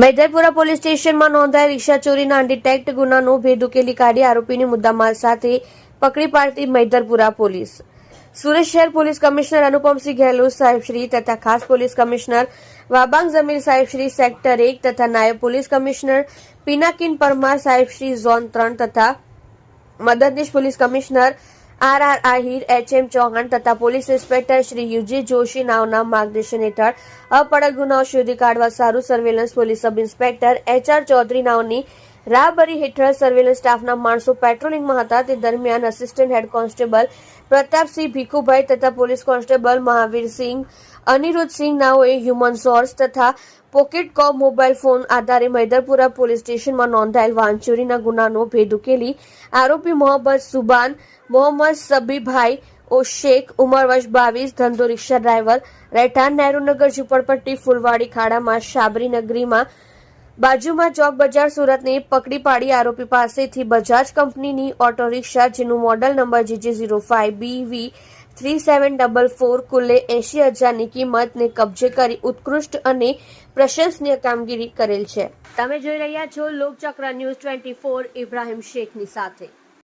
Maidarpura police સ્ટેશનમાં નોંધાયેલ રિક્ષા ચોરીના અનડિટેક્ટ ગુનાનો ભેદ ઉકેલી કાઢી આરોપીની મુદ્દામાલ સાથે પકડી પાડતી મૈદરપુરા પોલીસ. સુરત શહેર પોલીસ કમિશનર અનુપમસિંહ ગહેલોત સાહેબશ્રી તથા ખાસ પોલીસ કમિશનર વાબાંગ જમીલ સાહેબશ્રી સેક્ટર 1 તથા નાયબ પોલીસ કમિશનર પિનાકિન પરમાર સાહેબશ્રી ઝોન 3 તથા મદદનીશ police commissioner RR Ahir HM Chauhan તથા police inspector Shri UG Joshi નાઓના માર્ગદર્શન હેઠળ અપડક ગુનાઓ શોધી કાઢવા સારું surveillance police sub inspector HR Chaudhary નાઓની રાહબરી હેઠળ સર્વેલન્સ સ્ટાફના માણસો પેટ્રોલિંગમાં હતા. તે દરમિયાન assistant head constable Pratapsinh Bhikhubhai તથા પોલીસ કોન્સ્ટેબલ મહાવીરસિંહ અનિરુદ્ધસિંહ નાઓએ હ્યુમન સોર્સ તથા પોકેટ કોમ મોબાઈલ ફોન આધારે મૈદરપુરા પોલીસ સ્ટેશનમાં નોંધાયેલ વાહન ચોરીના ગુનાનો ભેદ ઉકેલી આરોપી મોહમ્મદ સુબાન મોહમ્મદ સબીભાઈ ઓ શેખ ઉંમર વર્ષ 22 ધંધો રિક્ષા ડ્રાઈવર રહેઠાણ નહેરુનગર ઝુંપડપટ્ટી ફૂલવાડી ખાડામાં શાબરી નગરીમાં બાજુમાં ચોક બજાર સુરતને પકડી પાડી આરોપી પાસેથી બજાજ કંપનીની ઓટો રિક્ષા જેનું મોડલ નંબર GJ05BV 3744 કુલ્લે 80,000ની કિંમતને કબજે કરી ઉત્કૃષ્ટ અને પ્રશંસનીય કામગીરી કરેલ છે. તમે જોઈ રહ્યા છો લોકચક્ર ન્યૂઝ 24 ઇબ્રાહિમ શેખની સાથે.